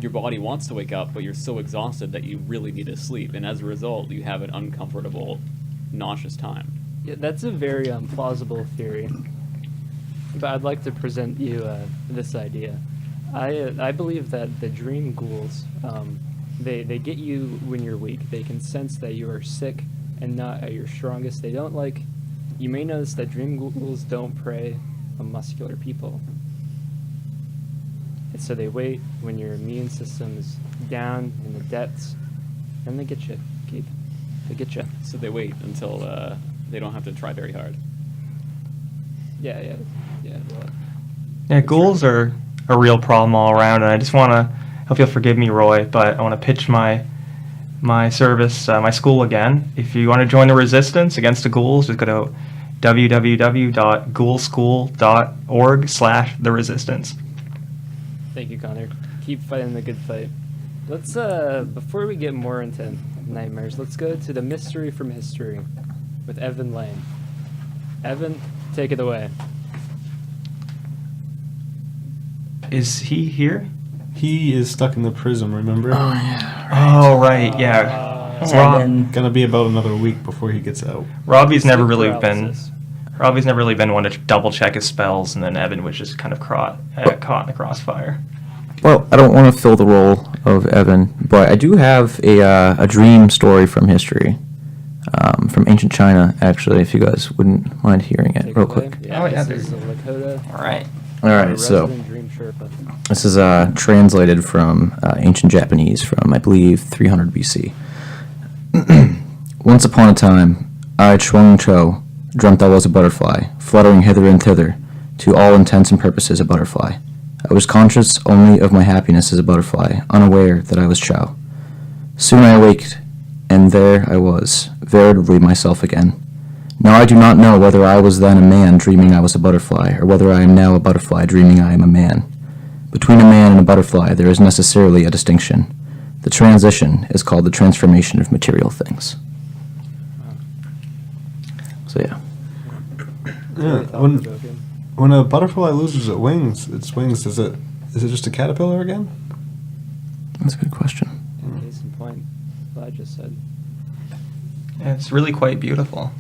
your body wants to wake up, but you're so exhausted that you really need to sleep, and as a result, you have an uncomfortable, nauseous time? Yeah, that's a very plausible theory. But I'd like to present you this idea. I believe that the dream ghouls, they get you when you're weak. They can sense that you are sick and not at your strongest. They don't like... You may notice that dream ghouls don't prey on muscular people. And so they wait when your immune system is down in the depths, and they get you, Keith. They get you. So they wait until they don't have to try very hard. Yeah. Well, Yeah, ghouls are a real problem all around, and I just want to, hope you'll forgive me, Roy, but I want to pitch my service, my school again. If you want to join the resistance against the ghouls, just go to www.ghoulschool.org/theresistance. thank you, Connor. Keep fighting the good fight. Let's, before we get more into nightmares, let's go to the mystery from history with Evan Lane. Evan, take it away. Is he here? He is stuck in the prison, remember? Oh, right, yeah. And Rob, then Gonna be about another week before he gets out. Robbie's never Sleep really been one to double check his spells, and then Evan was just kind of caught in the crossfire. Well, I don't want to fill the role of Evan, but I do have a dream story from history, from ancient China, actually, if you guys wouldn't mind hearing it Take real it away. quick. Yeah, Oh, yeah, this is the Lakota. all right. All our right, so resident Dream Sherpa. this is translated from ancient Japanese from, I believe, 300 BC. Once upon a time, I, Chuang Cho, dreamt I was a butterfly, fluttering hither and thither, to all intents and purposes a butterfly. I was conscious only of my happiness as a butterfly, unaware that I was Chow. Soon I awaked, and there I was, veritably myself again. Now I do not know whether I was then a man dreaming I was a butterfly, or whether I am now a butterfly dreaming I am a man. Between a man and a butterfly there is necessarily a distinction. The transition is called the transformation of material things. So yeah. Very thought-provoking. When a butterfly loses its wings, is it just a caterpillar again? That's a good question. Case in point, what I just said. It's really quite beautiful.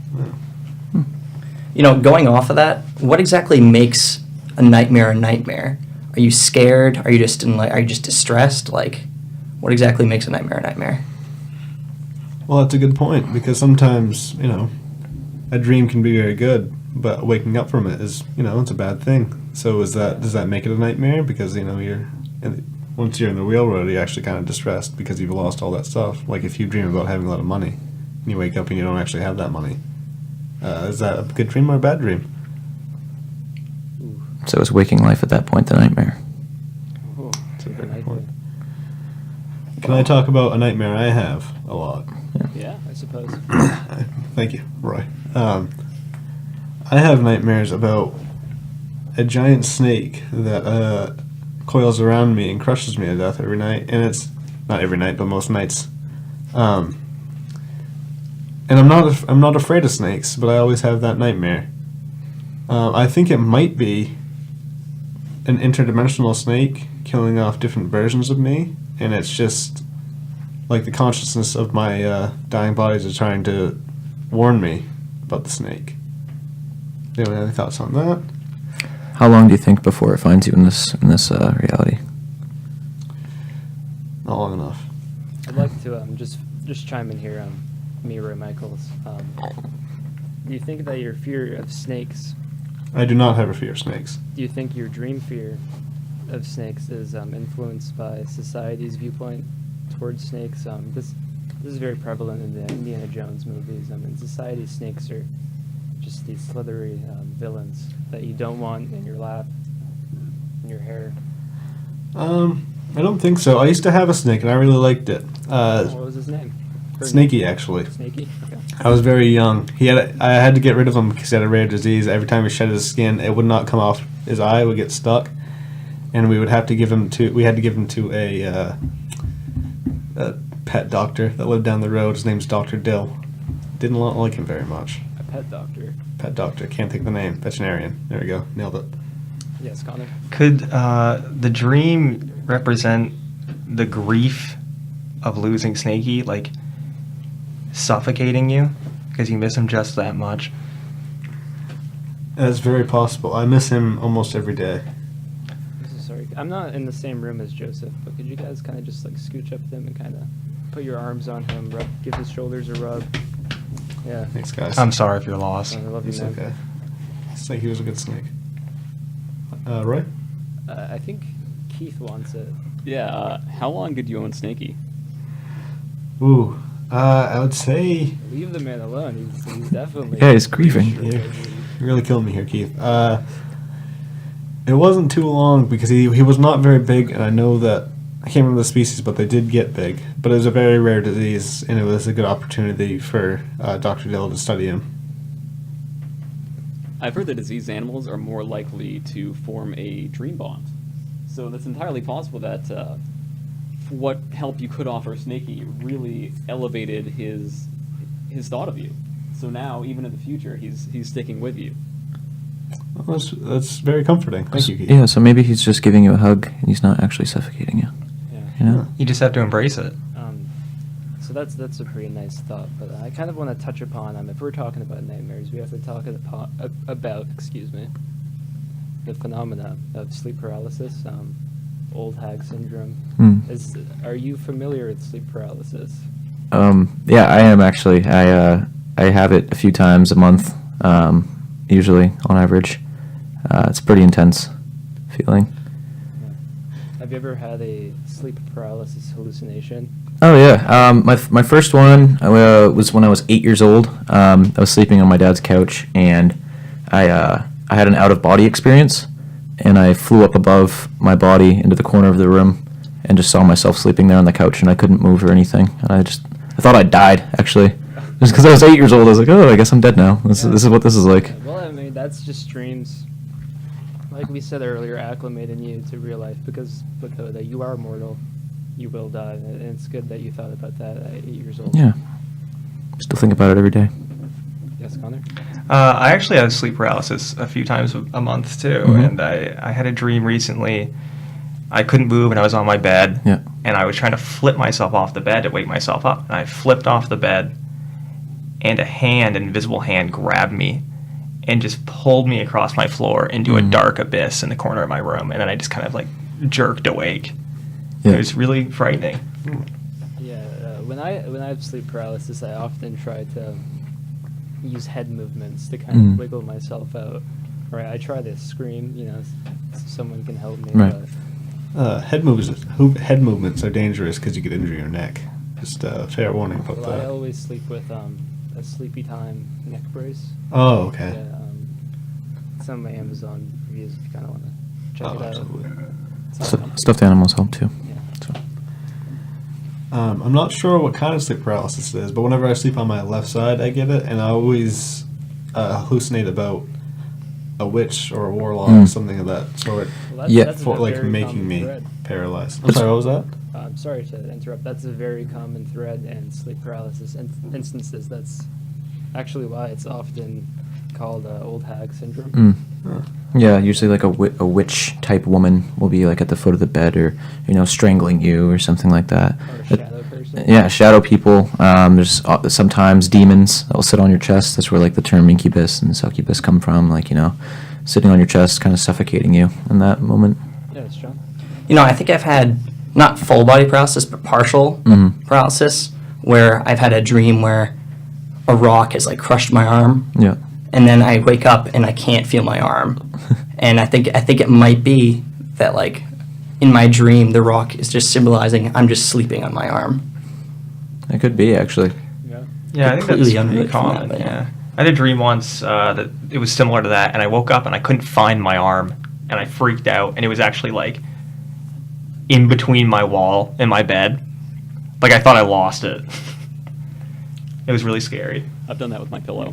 You know, going off of that, what exactly makes a nightmare? Are you scared? Are you just are you just distressed? Like, what exactly makes a nightmare a nightmare? Well, that's a good point, because sometimes, a dream can be very good, but waking up from it is, it's a bad thing. So does that make it a nightmare? Because, once you're in the real world, you're actually kind of distressed because you've lost all that stuff. Like if you dream about having a lot of money, and you wake up and you don't actually have that money. Is that a good dream or a bad dream? So is waking life at that point the nightmare? Oh, That's a good very good idea. point. Can I talk about a nightmare I have a lot? Yeah, I suppose. Thank you, Roy. I have nightmares about a giant snake that coils around me and crushes me to death every night, and it's not every night, but most nights. And I'm not afraid of snakes, but I always have that nightmare. I think it might be an interdimensional snake killing off different versions of me, and it's just like the consciousness of my dying bodies are trying to warn me about the snake. Do you have any thoughts on that? How long do you think before it finds you in this reality? Not long enough. I'd like to just chime in here, Roy Michaels. Do you think that your fear of snakes? I do not have a fear of snakes. Do you think your dream fear of snakes is influenced by society's viewpoint towards snakes? This is very prevalent in the Indiana Jones movies. In society, snakes are just these slithery villains that you don't want in your lap, in your hair. I don't think so. I used to have a snake, and I really liked it. What was his name? Snaky, actually. Snaky? Okay. I was very young. I had to get rid of him because he had a rare disease. Every time he shed his skin, it would not come off his eye; it would get stuck, and we had to give him to a pet doctor that lived down the road. His name's Dr. Dill. Didn't like him very much. A pet doctor. Pet doctor. Can't think of the name. Veterinarian. There we go. Nailed it. Yes, Connor. Could the dream represent the grief of losing Snakey, like suffocating you because you miss him just that much? That's very possible. I miss him almost every day. I'm so sorry. I'm not in the same room as Joseph, but could you guys kind of just like scooch up to him and kind of put your arms on him, give his shoulders a rub? Yeah. Thanks, guys. I'm sorry if you're lost. I love you, It's man. okay. It's like he was a good snake. Roy? I think Keith wants it. Yeah, how long did you own Snakey? Ooh. I would say... Leave the man alone. He's definitely. Yeah, he's grieving. You really killed me here, Keith. It wasn't too long because he was not very big, and I know that... I can't remember the species, but they did get big. But it was a very rare disease, and it was a good opportunity for Dr. Dill to study him. I've heard that diseased animals are more likely to form a dream bond. So that's entirely possible that what help you could offer Snakey really elevated his thought of you. So now, even in the future, he's sticking with you. Well, that's very comforting. Thank you, Keith. Yeah, so maybe he's just giving you a hug and he's not actually suffocating you. Yeah. You know? You just have to embrace it. So that's a pretty nice thought, but I kind of want to touch upon if we're talking about nightmares, we have to talk about the phenomena of sleep paralysis, old hag syndrome. Are you familiar with sleep paralysis? Yeah, I am actually. I have it a few times a month, usually on average. It's a pretty intense feeling. Have you ever had a sleep paralysis hallucination? Oh yeah, my first one was when I was 8 years old. I was sleeping on my dad's couch, and I had an out of body experience, and I flew up above my body into the corner of the room, and just saw myself sleeping there on the couch, and I couldn't move or anything. And I thought I died actually, just because I was 8 years old. I was like, oh, I guess I'm dead now. This is what this is like. Well, I mean, that's just dreams. Like we said earlier, acclimating you to real life because that you are mortal. You will die, and it's good that you thought about that at 8 years old. Yeah, still think about it every day. Yes, Yes, Connor? I actually have sleep paralysis a few times a month too, and I had a dream recently. I couldn't move and I was on my bed, Yeah. and I was trying to flip myself off the bed to wake myself up, and I flipped off the bed, and an invisible hand, grabbed me and just pulled me across my floor into a dark abyss in the corner of my room, and then I just kind of like jerked awake. Yeah. It was really frightening. Yeah, when I have sleep paralysis, I often try to use head movements to kind of wiggle myself out. Right, I try to scream, so someone can help me. Right. But Head movements are dangerous because you could injure your neck. Just fair warning about well, I that. always sleep with a Sleepy Time neck brace. Oh, okay. Yeah, it's on my Amazon reviews if you kind of want to check Oh, it out. absolutely. It's not Stuffed animals help too. Yeah. So. I'm not sure what kind of sleep paralysis it is, but whenever I sleep on my left side, I get it, and I always hallucinate about a witch or a warlock, something of that sort, Well, that's, Yeah. that's a for like very making common me thread. paralyzed. I'm sorry, what was that? I'm sorry to interrupt. That's a very common thread in sleep paralysis instances. That's actually why it's often called old hag syndrome. Yeah, usually like a witch type woman will be like at the foot of the bed, or strangling you or something like that. Or a shadow person. Yeah, shadow people. There's sometimes demons that will sit on your chest. That's where like the term incubus and succubus come from. Like sitting on your chest, kind of suffocating you in that moment. Yeah, that's John. I think I've had not full body paralysis, but partial paralysis, where I've had a dream where a rock has like crushed my arm, Yeah. and then I wake up and I can't feel my arm, and I think it might be that like in my dream the rock is just symbolizing I'm just sleeping on my arm. It could be actually. Yeah. Yeah, I think Completely that's pretty unrelated from that, common. but Yeah, I had a dream once that it was similar to that, and I woke up and I couldn't find my arm, and I freaked out, and it was actually like in between my wall and my bed. Like I thought I lost it. It was really scary. I've done that with my pillow.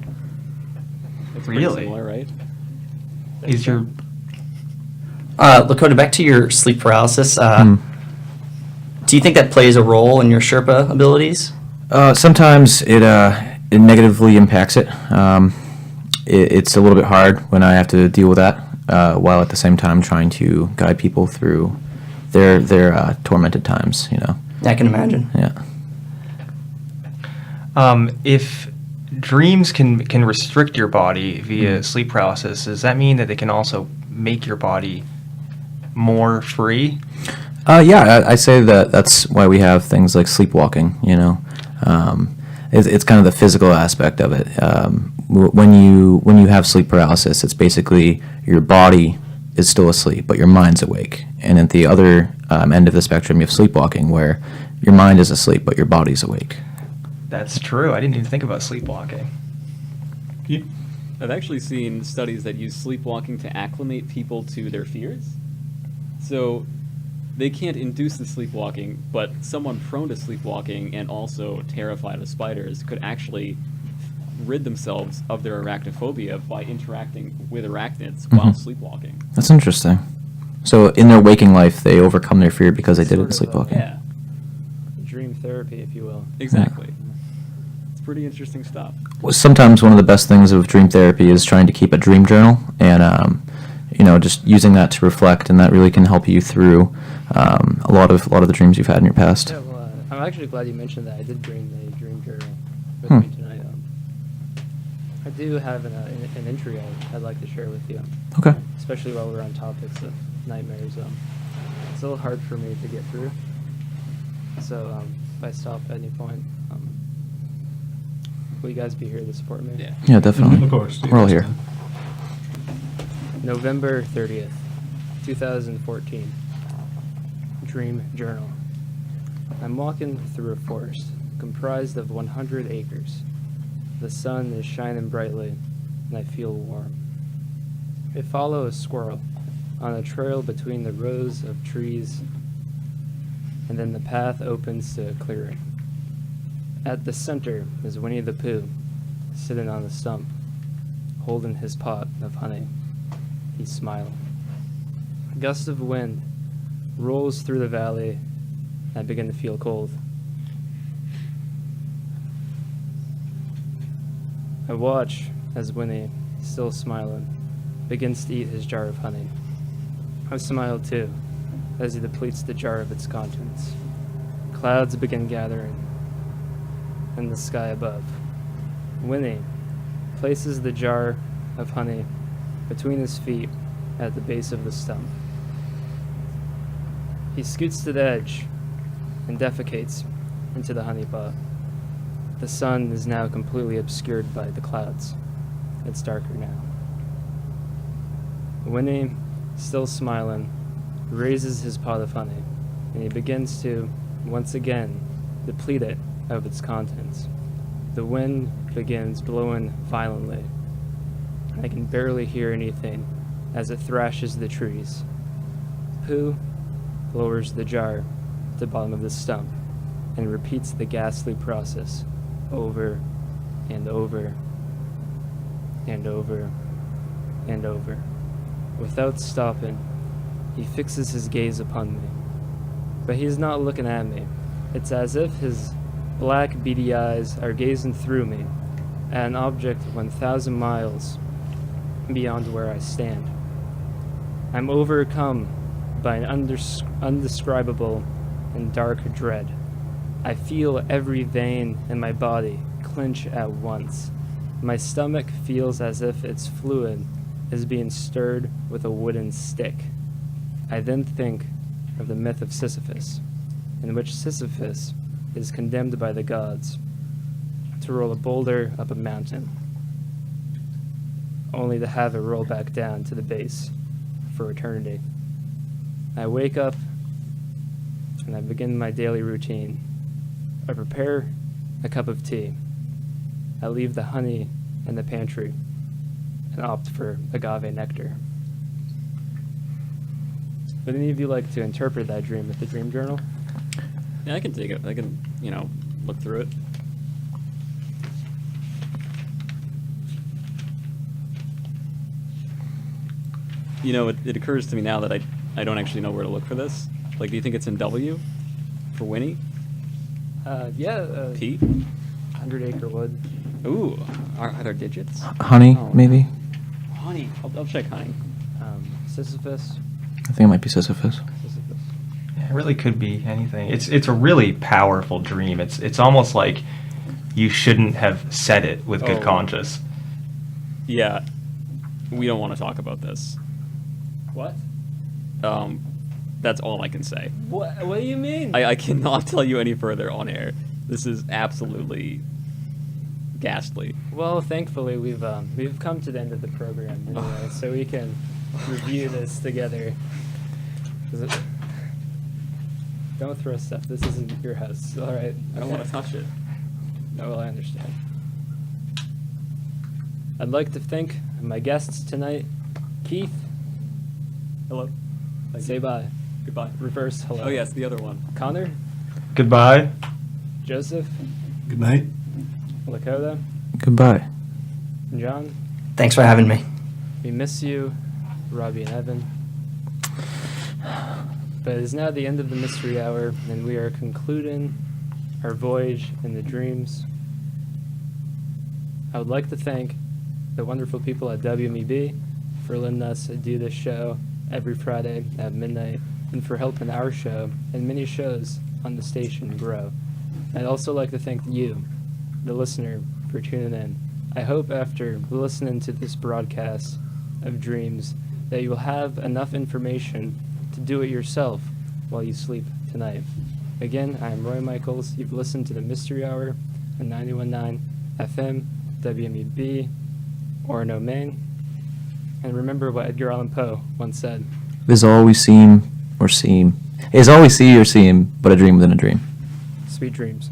It's pretty Really? similar, right? Is your Lakota, back to your sleep paralysis. Do you think that plays a role in your Sherpa abilities? Sometimes it negatively impacts it. It's a little bit hard when I have to deal with that, while at the same time trying to guide people through their tormented times. I can imagine. Yeah. if dreams can restrict your body via sleep paralysis, does that mean that they can also make your body more free? Yeah, I say that's why we have things like sleepwalking. It's kind of the physical aspect of it. When you have sleep paralysis, it's basically your body is still asleep, but your mind's awake. And at the other end of the spectrum, you have sleepwalking, where your mind is asleep, but your body's awake. That's true. I didn't even think about sleepwalking. I've actually seen studies that use sleepwalking to acclimate people to their fears. So they can't induce the sleepwalking, but someone prone to sleepwalking and also terrified of spiders could actually rid themselves of their arachnophobia by interacting with arachnids while sleepwalking. That's interesting. So in their waking life, they overcome their fear because they did it in Sort of, sleepwalking. Yeah, Dream therapy, if you will. exactly. It's pretty interesting stuff. Well, sometimes one of the best things of dream therapy is trying to keep a dream journal, and just using that to reflect, and that really can help you through a lot of the dreams you've had in your past. Yeah, well, I'm actually glad you mentioned that. I did bring the dream journal with Hmm. me tonight. I do have an entry I'd like to share with you. Okay. Especially while we're on topics of nightmares. It's a little hard for me to get through. So if I stop at any point, will you guys be here to support me? Yeah. Yeah, definitely. Of course. We're all here. November 30th, 2014. Dream journal. I'm walking through a forest comprised of 100 acres. The sun is shining brightly, and I feel warm. I follow a squirrel on a trail between the rows of trees, and then the path opens to a clearing. At the center is Winnie the Pooh, sitting on a stump, holding his pot of honey. He's smiling. A gust of wind rolls through the valley, and I begin to feel cold. I watch as Winnie, still smiling, begins to eat his jar of honey. I smile too, as he depletes the jar of its contents. Clouds begin gathering in the sky above. Winnie places the jar of honey between his feet at the base of the stump. He scoots to the edge and defecates into the honey pot. The sun is now completely obscured by the clouds. It's darker now. Winnie, still smiling, raises his pot of honey, and he begins to, once again, deplete it of its contents. The wind begins blowing violently. I can barely hear anything as it thrashes the trees. Pooh lowers the jar to the bottom of the stump and repeats the ghastly process over and over and over and over. Without stopping, he fixes his gaze upon me. But he is not looking at me. It's as if his black, beady eyes are gazing through me at an object 1,000 miles beyond where I stand. I'm overcome by an undescribable and dark dread. I feel every vein in my body clench at once. My stomach feels as if its fluid is being stirred with a wooden stick. I then think of the myth of Sisyphus, in which Sisyphus is condemned by the gods to roll a boulder up a mountain, only to have it roll back down to the base for eternity. I wake up and I begin my daily routine. I prepare a cup of tea. I leave the honey in the pantry and opt for agave nectar. Would any of you like to interpret that dream with the dream journal? Yeah, I can take it. I can, look through it. It occurs to me now that I don't actually know where to look for this. Like, do you think it's in W for Winnie? Yeah. P? 100 Acre Wood. Ooh, are there digits? Honey, Oh. maybe? Honey. I'll check honey. Sisyphus. I think it might be Sisyphus. Sisyphus. It really could be anything. It's a really powerful dream. It's almost like you shouldn't have said it with good Oh. conscience. Yeah, we don't want to talk about this. What? That's all I can say. What do you mean? I cannot tell you any further on air. This is absolutely ghastly. Well, thankfully we've come to the end of the program anyway, so we can review this together. Don't throw stuff. This isn't your house. All right. I don't want to touch it. No, well, I understand. I'd like to thank my guests tonight. Keith, Hello. say bye. Goodbye. Reverse hello. Oh yes, the other one. Connor, Goodbye. Joseph, Good night. Lakota, Goodbye. and John. Thanks for having me. We miss you, Robbie and Evan. But it is now the end of the mystery hour, and we are concluding our voyage in the dreams. I would like to thank the wonderful people at WMEB for letting us do this show every Friday at midnight, and for helping our show and many shows on the station grow. I'd also like to thank you, the listener, for tuning in. I hope after listening to this broadcast of dreams that you will have enough information to do it yourself while you sleep tonight. Again, I am Roy Michaels. You've listened to the Mystery Hour on 91.9 FM, WMEB, Orono, Maine. And remember what Edgar Allan Poe once said. Is all we seem or seem. Is all we see or seem but a dream within a dream. Sweet dreams.